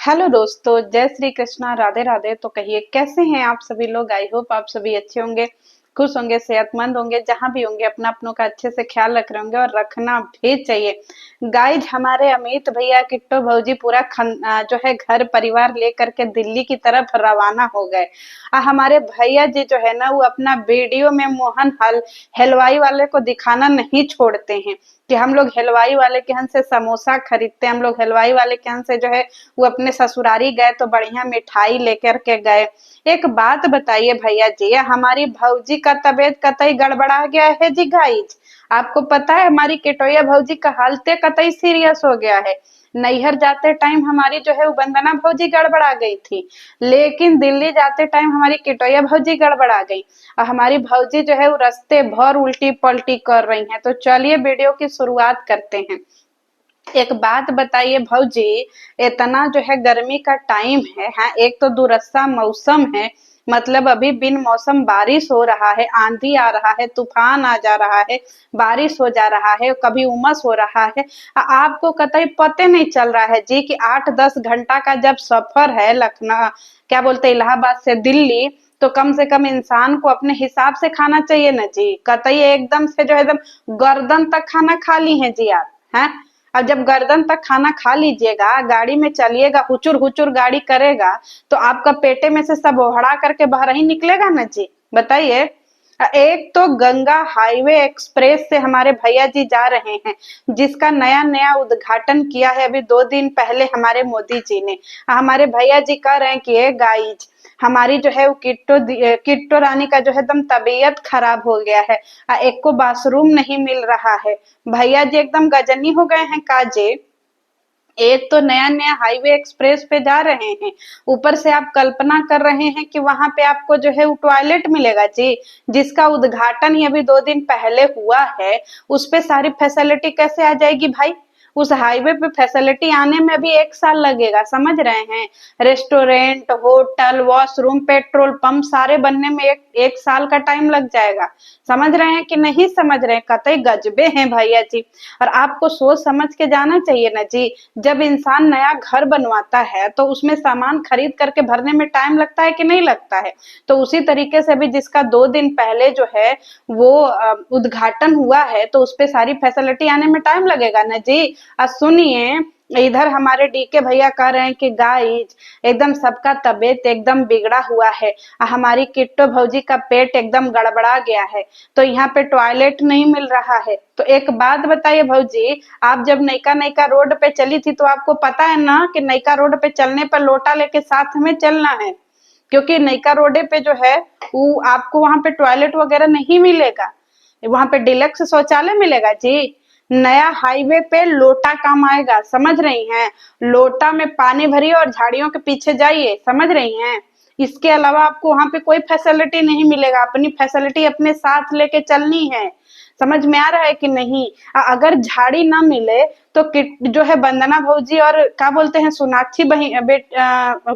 Hello दोस्तों, जय श्री कृष्णा, राधे राधे। तो कहिए कैसे हैं आप सभी लोग। आई होप आप सभी अच्छे होंगे, खुश होंगे, सेहतमंद होंगे। जहां भी होंगे अपना अपनों का अच्छे से ख्याल रख रहे होंगे और रखना भी चाहिए। गाइज, हमारे अमित भैया, किट्टो भौजी पूरा जो है घर परिवार लेकर के दिल्ली की तरफ रवाना हो गए। हमारे भैया जी जो है ना, वो अपना वीडियो में मोहन हलवाई वाले को दिखाना नहीं छोड़ते हैं कि हम लोग हलवाई वाले के यहाँ से समोसा खरीदते हैं, हम लोग हलवाई वाले के यहाँ से जो है वो अपने ससुरारी गए तो बढ़िया मिठाई लेकर के गए। एक बात बताइए भैया जी, हमारी भौजी का तबीयत कतई गड़बड़ा गया है जी गाइज। आपको पता है हमारी केटोया भौजी का हालत कतई सीरियस हो गया है। नैहर जाते टाइम हमारी जो है वो वंदना भौजी गड़बड़ा गई थी, लेकिन दिल्ली जाते टाइम हमारी केटोया भौजी गड़बड़ा गई। और हमारी भौजी जो है वो रास्ते भर उल्टी पलटी कर रही हैं। तो चलिए वीडियो की शुरुआत करते हैं। एक बात बताइए भौजी, इतना जो है गर्मी का टाइम है, हाँ, एक तो दूरस्सा मौसम है। मतलब अभी बिन मौसम बारिश हो रहा है, आंधी आ रहा है, तूफान आ जा रहा है, बारिश हो जा रहा है, कभी उमस हो रहा है। आपको कतई पते नहीं चल रहा है जी कि 8-10 घंटा का जब सफर है लखनऊ, क्या बोलते इलाहाबाद से दिल्ली, तो कम से कम इंसान को अपने हिसाब से खाना चाहिए ना जी। कतई एकदम से जो है एकदम गर्दन तक खाना खा ली है जी आप, हैं। अब जब गर्दन तक खाना खा लीजिएगा, गाड़ी में चलिएगा, हुचुर हुचुर गाड़ी करेगा, तो आपका पेटे में से सब ओहड़ा करके बाहर ही निकलेगा ना जी। बताइए। एक तो गंगा हाईवे एक्सप्रेस से हमारे भैया जी जा रहे हैं, जिसका नया नया उद्घाटन किया है अभी 2 दिन पहले हमारे मोदी जी ने। हमारे भैया जी कह रहे हैं कि ये गाइज, हमारी जो है वो किट्टो रानी का जो है एकदम तबीयत खराब हो गया है, एक को बाथरूम नहीं मिल रहा है। भैया जी एकदम गजनी हो गए हैं काजे। एक तो नया नया हाईवे एक्सप्रेस पे जा रहे हैं, ऊपर से आप कल्पना कर रहे हैं कि वहां पे आपको जो है वो टॉयलेट मिलेगा जी, जिसका उद्घाटन ही अभी 2 दिन पहले हुआ है। उस पे सारी फैसिलिटी कैसे आ जाएगी भाई। उस हाईवे पे फैसिलिटी आने में भी 1 साल लगेगा, समझ रहे हैं। Restaurant, hotel, washroom, petrol pump सारे बनने में एक साल का टाइम लग जाएगा। समझ रहे हैं कि नहीं समझ रहे हैं। कतई गजबे हैं भैया जी। और आपको सोच समझ के जाना चाहिए ना जी। जब इंसान नया घर बनवाता है तो उसमें सामान खरीद करके भरने में टाइम लगता है कि नहीं लगता है। तो उसी तरीके से भी जिसका 2 दिन पहले जो है वो उद्घाटन हुआ है, तो उस पे सारी फैसिलिटी आने में टाइम लगेगा ना जी। सुनिए, इधर हमारे डीके भैया कह रहे हैं कि गाइज, एकदम सबका तबीयत एकदम बिगड़ा हुआ है। हमारी किट्टो भौजी का पेट एकदम गड़बड़ा गया है, तो यहाँ पे टॉयलेट नहीं मिल रहा है। तो एक बात बताइए भौजी, आप जब नैका नैका रोड पे चली थी तो आपको पता है ना कि नैका रोड पे चलने पर लोटा लेके साथ में चलना है, क्योंकि नैका रोडे पे जो है वो आपको वहां पे टॉयलेट वगैरह नहीं मिलेगा। वहां पे डिलक्स शौचालय मिलेगा जी। नया हाईवे पे लोटा काम आएगा, समझ रही हैं। लोटा में पानी भरिए और झाड़ियों के पीछे जाइए, समझ रही हैं। इसके अलावा आपको वहां पे कोई फैसिलिटी नहीं मिलेगा, अपनी फैसिलिटी अपने साथ लेके चलनी है। समझ में आ रहा है कि नहीं। अगर झाड़ी ना मिले तो जो है वंदना भौजी और क्या बोलते हैं सोनाक्षी बहन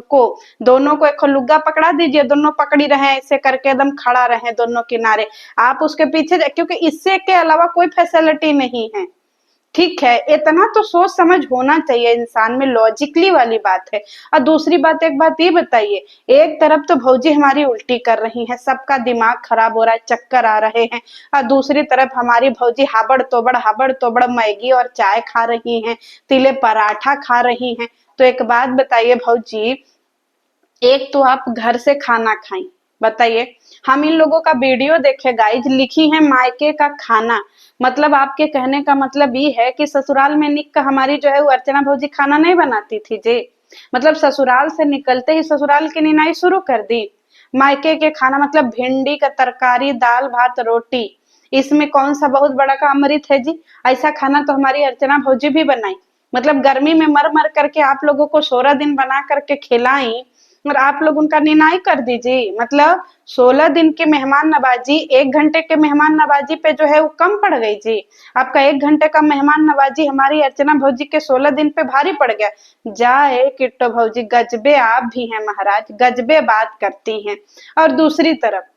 को, दोनों को एक लुग्गा पकड़ा दीजिए, दोनों पकड़ी रहे ऐसे करके एकदम खड़ा रहे दोनों किनारे। आप उसके पीछे क्योंकि इससे के अलावा कोई फैसिलिटी नहीं है। ठीक है, इतना तो सोच समझ होना चाहिए इंसान में, लॉजिकली वाली बात है। और दूसरी बात, एक बात ये बताइए, एक तरफ तो भौजी हमारी उल्टी कर रही हैं, सबका दिमाग खराब हो रहा है, चक्कर आ रहे हैं, और दूसरी तरफ हमारी भौजी हाबड़ तोबड़ मैगी और चाय खा रही हैं, तिले पराठा खा रही हैं। तो एक बात बताइए भौजी, एक तो आप घर से खाना खाई, बताइए। हम इन लोगों का वीडियो देखे गाइज, लिखी है मायके का खाना। मतलब आपके कहने का मतलब ये है कि ससुराल में निक का हमारी जो है वो अर्चना भौजी खाना नहीं बनाती थी जी। मतलब ससुराल से निकलते ही ससुराल की निनाई शुरू कर दी। मायके के खाना मतलब भिंडी का तरकारी, दाल भात रोटी, इसमें कौन सा बहुत बड़ा का अमृत है जी। ऐसा खाना तो हमारी अर्चना भौजी भी बनाई। मतलब गर्मी में मर मर करके आप लोगों को 16 दिन बना करके खिलाई, और आप लोग उनका निनाई कर दीजिए। मतलब 16 दिन की मेहमान नवाजी 1 घंटे के मेहमान नवाजी पे जो है वो कम पड़ गई जी। आपका 1 घंटे का मेहमान नवाजी हमारी अर्चना भौजी के 16 दिन पे भारी पड़ गया। जाए किट्टो भौजी, गजबे आप भी हैं महाराज, गजबे बात करती हैं। और दूसरी तरफ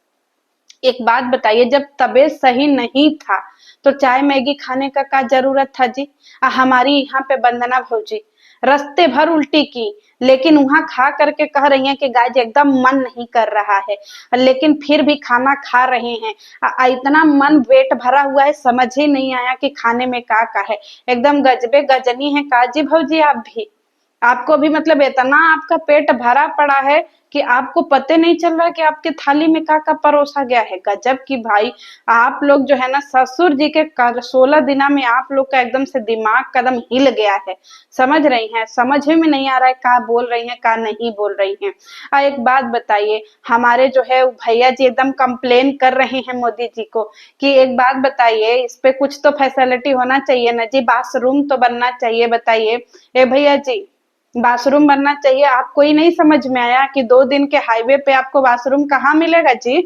एक बात बताइए, जब तबीयत सही नहीं था तो चाय मैगी खाने का क्या जरूरत था जी। हमारी यहाँ पे वंदना भौजी रास्ते भर उल्टी की, लेकिन वहां खा करके कह रही हैं कि गाइज एकदम मन नहीं कर रहा है, लेकिन फिर भी खाना खा रहे हैं। इतना मन पेट भरा हुआ है, समझ ही नहीं आया कि खाने में का है। एकदम गजबे गजनी है काजी भौजी आप भी। आपको भी मतलब इतना आपका पेट भरा पड़ा है कि आपको पते नहीं चल रहा कि आपके थाली में का परोसा गया है। गजब की भाई, आप लोग जो है ना ससुर जी के 16 दिना में आप लोग का एकदम से दिमाग कदम हिल गया है। समझ रही हैं, समझ में नहीं आ रहा है का बोल रही हैं का नहीं बोल रही हैं। एक बात बताइए, हमारे जो है भैया जी एकदम कंप्लेन कर रहे हैं मोदी जी को कि एक बात बताइए, इस पे कुछ तो फैसिलिटी होना चाहिए ना जी, बाथरूम तो बनना चाहिए। बताइए ए भैया जी, बाथरूम बनना चाहिए। आपको ही नहीं समझ में आया कि 2 दिन के हाईवे पे आपको बाथरूम कहाँ मिलेगा जी?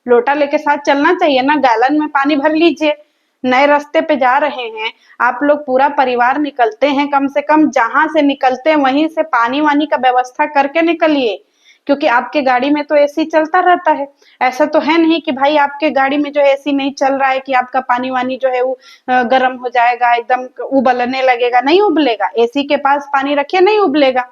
लोटा लेके साथ चलना चाहिए ना, गैलन में पानी भर लीजिए। नए रास्ते पे जा रहे हैं आप लोग, पूरा परिवार निकलते हैं, कम से कम जहां से निकलते हैं वहीं से पानी वानी का व्यवस्था करके निकलिए, क्योंकि आपके गाड़ी में तो एसी चलता रहता है। ऐसा तो है नहीं कि भाई आपके गाड़ी में जो है एसी नहीं चल रहा है कि आपका पानी वानी जो है वो गर्म हो जाएगा, एकदम उबलने लगेगा। नहीं उबलेगा, एसी के पास पानी रखिए, नहीं उबलेगा।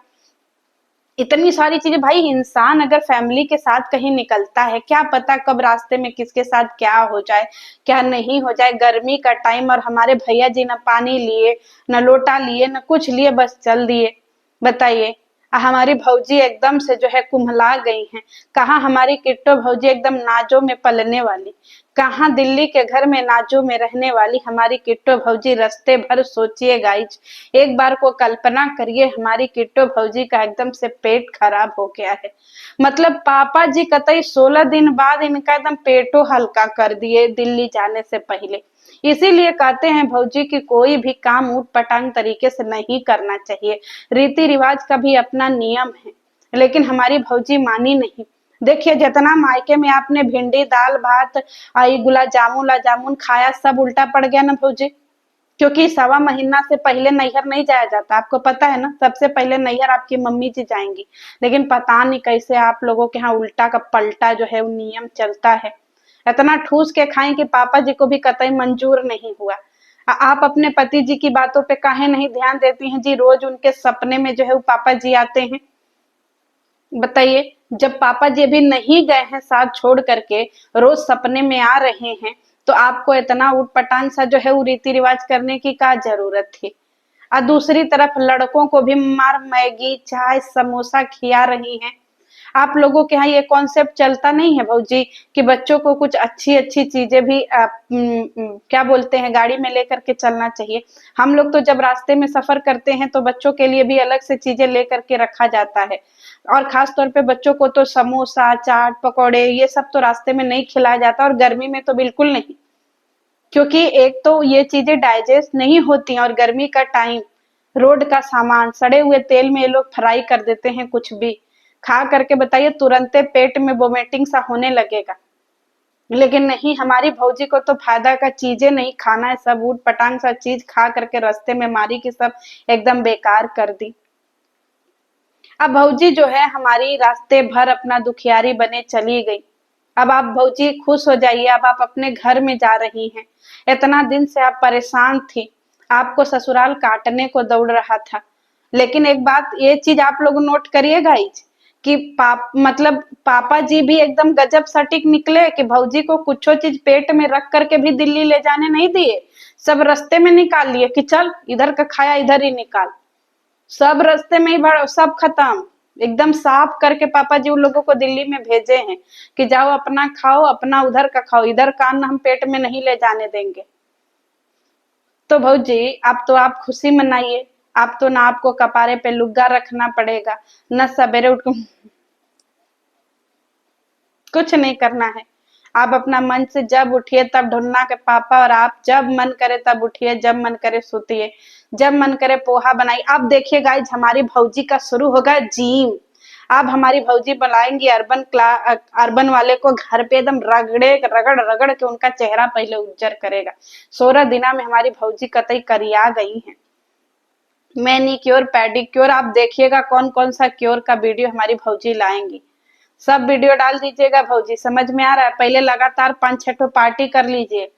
इतनी सारी चीजें भाई, इंसान अगर फैमिली के साथ कहीं निकलता है, क्या पता कब रास्ते में किसके साथ क्या हो जाए क्या नहीं हो जाए। गर्मी का टाइम और हमारे भैया जी न पानी लिए न लोटा लिए न कुछ लिए, बस चल दिए। बताइए, हमारी भौजी एकदम से जो है कुम्हला गई हैं। कहाँ हमारी किट्टो भौजी एकदम नाजो में पलने वाली, कहाँ दिल्ली के घर में नाजो में रहने वाली हमारी किट्टो भौजी। रास्ते भर सोचिए गाइज, एक बार को कल्पना करिए, हमारी किट्टो भौजी का एकदम से पेट खराब हो गया है। मतलब पापा जी कतई 16 दिन बाद इनका एकदम पेटो हल्का कर दिए दिल्ली जाने से पहले। इसीलिए कहते हैं भौजी कि कोई भी काम ऊट पटांग तरीके से नहीं करना चाहिए। रीति रिवाज का भी अपना नियम है, लेकिन हमारी भौजी मानी नहीं। देखिए, जितना मायके में आपने भिंडी दाल भात आई गुलाब जामुन ला जामुन खाया, सब उल्टा पड़ गया ना भौजी। क्योंकि 1.25 महीना से पहले नैहर नहीं जाया जाता, आपको पता है ना। सबसे पहले नैहर आपकी मम्मी जी जाएंगी, लेकिन पता नहीं कैसे आप लोगों के यहाँ उल्टा का पलटा जो है वो नियम चलता है। इतना ठूस के खाएं कि पापा जी को भी कतई मंजूर नहीं हुआ। आप अपने पति जी की बातों पे काहे नहीं ध्यान देती हैं जी? रोज उनके सपने में जो है वो पापा जी आते हैं। बताइए, जब पापा जी भी नहीं गए हैं साथ छोड़ करके, रोज सपने में आ रहे हैं, तो आपको इतना उटपटांग सा जो है वो रीति रिवाज करने की क्या जरूरत थी? और दूसरी तरफ लड़कों को भी मार मैगी चाय समोसा खिया रही हैं। आप लोगों के यहाँ ये कॉन्सेप्ट चलता नहीं है भौजी कि बच्चों को कुछ अच्छी अच्छी चीजें भी क्या बोलते हैं गाड़ी में लेकर के चलना चाहिए। हम लोग तो जब रास्ते में सफर करते हैं तो बच्चों के लिए भी अलग से चीजें लेकर के रखा जाता है, और खास तौर पे बच्चों को तो समोसा चाट पकौड़े ये सब तो रास्ते में नहीं खिलाया जाता, और गर्मी में तो बिल्कुल नहीं। क्योंकि एक तो ये चीजें डाइजेस्ट नहीं होती, और गर्मी का टाइम, रोड का सामान सड़े हुए तेल में ये लोग फ्राई कर देते हैं, कुछ भी खा करके बताइए तुरंते पेट में वोमिटिंग सा होने लगेगा। लेकिन नहीं, हमारी भौजी को तो फायदा का चीजें नहीं खाना है, सब ऊट पटांग सा चीज खा करके रास्ते में मारी की सब एकदम बेकार कर दी। अब भौजी जो है हमारी रास्ते भर अपना दुखियारी बने चली गई। अब आप भौजी खुश हो जाइए, अब आप अपने घर में जा रही हैं। इतना दिन से आप परेशान थी, आपको ससुराल काटने को दौड़ रहा था। लेकिन एक बात ये चीज आप लोग नोट करिएगा कि मतलब पापा जी भी एकदम गजब सटीक निकले कि भौजी को कुछ चीज पेट में रख करके भी दिल्ली ले जाने नहीं दिए। सब रास्ते में निकाल लिए कि चल इधर का खाया इधर ही निकाल। सब रास्ते में ही सब खत्म, एकदम साफ करके पापा जी उन लोगों को दिल्ली में भेजे हैं कि जाओ अपना खाओ, अपना उधर का खाओ, इधर का अन्न हम पेट में नहीं ले जाने देंगे। तो भौजी अब तो आप खुशी मनाइए, आप तो ना आपको कपारे पे लुग्गा रखना पड़ेगा, न सवेरे उठ कुछ नहीं करना है। आप अपना मन से जब उठिए तब ढूंढना के पापा, और आप जब मन करे तब उठिए, जब मन करे सोतिए, जब मन करे पोहा बनाइए। अब देखिए गाइज, हमारी भौजी का शुरू होगा जिम। अब हमारी भौजी बुलाएंगी अर्बन वाले को घर पे, एकदम रगड़े रगड़ रगड़ के उनका चेहरा पहले उज्जर करेगा। 16 दिना में हमारी भौजी कतई करिया गई है। मैनिक्योर पेडिक्योर, आप देखिएगा कौन कौन सा क्योर का वीडियो हमारी भौजी लाएंगी। सब वीडियो डाल दीजिएगा भौजी, समझ में आ रहा है? पहले लगातार 5-6 ठो पार्टी कर लीजिए।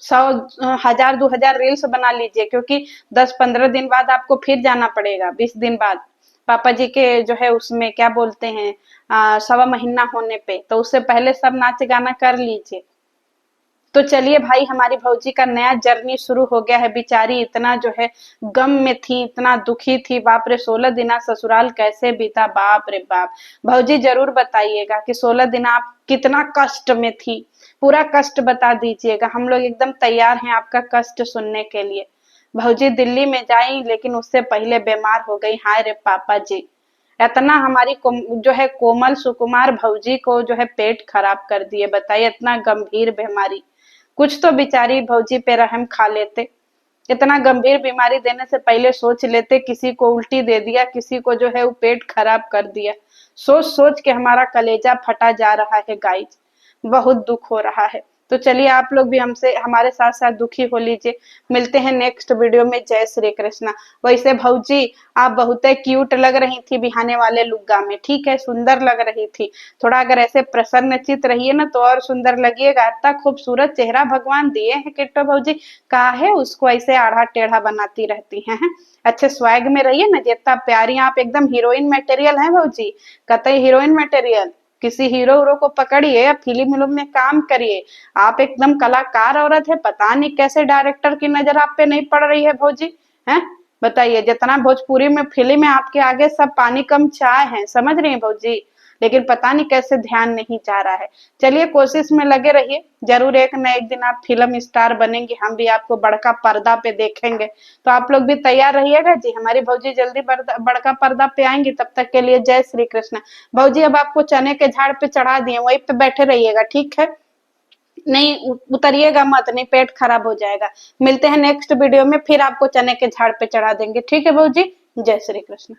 100 1000 2000 रील्स बना लीजिए, क्योंकि 10-15 दिन बाद आपको फिर जाना पड़ेगा, 20 दिन बाद पापा जी के जो है उसमें क्या बोलते हैं, सवा महीना होने पे, तो उससे पहले सब नाच गाना कर लीजिए। तो चलिए भाई, हमारी भौजी का नया जर्नी शुरू हो गया है। बेचारी इतना जो है गम में थी, इतना दुखी थी, बाप रे 16 दिन ससुराल कैसे बीता, बाप रे बाप। भौजी जरूर बताइएगा कि 16 दिन आप कितना कष्ट में थी, पूरा कष्ट बता दीजिएगा, हम लोग एकदम तैयार हैं आपका कष्ट सुनने के लिए। भौजी दिल्ली में जाई लेकिन उससे पहले बीमार हो गई, हाय रे पापा जी। इतना हमारी जो है कोमल सुकुमार भौजी को जो है पेट खराब कर दिए, बताइए, इतना गंभीर बीमारी। कुछ तो बेचारी भौजी पे रहम खा लेते, इतना गंभीर बीमारी देने से पहले सोच लेते, किसी को उल्टी दे दिया, किसी को जो है वो पेट खराब कर दिया। सोच सोच के हमारा कलेजा फटा जा रहा है गाइज, बहुत दुख हो रहा है। तो चलिए आप लोग भी हमसे हमारे साथ साथ दुखी हो लीजिए। मिलते हैं नेक्स्ट वीडियो में। जय श्री कृष्णा। वैसे भौजी आप बहुत क्यूट लग रही थी बिहाने वाले लुग्गा में, ठीक है, सुंदर लग रही थी। थोड़ा अगर ऐसे प्रसन्न चित रहिए ना तो और सुंदर लगिएगा। इतना खूबसूरत चेहरा भगवान दिए हैं किट्टो भौजी, काहे उसको ऐसे आढ़ा टेढ़ा बनाती रहती हैं हैं? अच्छे स्वैग में रहिए ना, जितना प्यारी आप एकदम हीरोइन मटेरियल हैं भौजी, कतई हीरोइन मटेरियल। किसी हीरो हीरो को पकड़िए या फिल्म विल्म में काम करिए। आप एकदम कलाकार औरत है, पता नहीं कैसे डायरेक्टर की नजर आप पे नहीं पड़ रही है भौजी, हैं? बताइए, जितना भोजपुरी में फिल्म है आपके आगे सब पानी कम चाय है, समझ रही है भौजी, लेकिन पता नहीं कैसे ध्यान नहीं जा रहा है। चलिए कोशिश में लगे रहिए, जरूर एक न एक दिन आप फिल्म स्टार बनेंगे, हम भी आपको बड़का पर्दा पे देखेंगे। तो आप लोग भी तैयार रहिएगा जी, हमारी भौजी जल्दी बड़का पर्दा पे आएंगी। तब तक के लिए जय श्री कृष्ण। भौजी अब आपको चने के झाड़ पे चढ़ा दिए, वहीं पे बैठे रहिएगा, ठीक है, नहीं उतरिएगा मत, नहीं पेट खराब हो जाएगा। मिलते हैं नेक्स्ट वीडियो में, फिर आपको चने के झाड़ पे चढ़ा देंगे, ठीक है भौजी। जय श्री कृष्ण।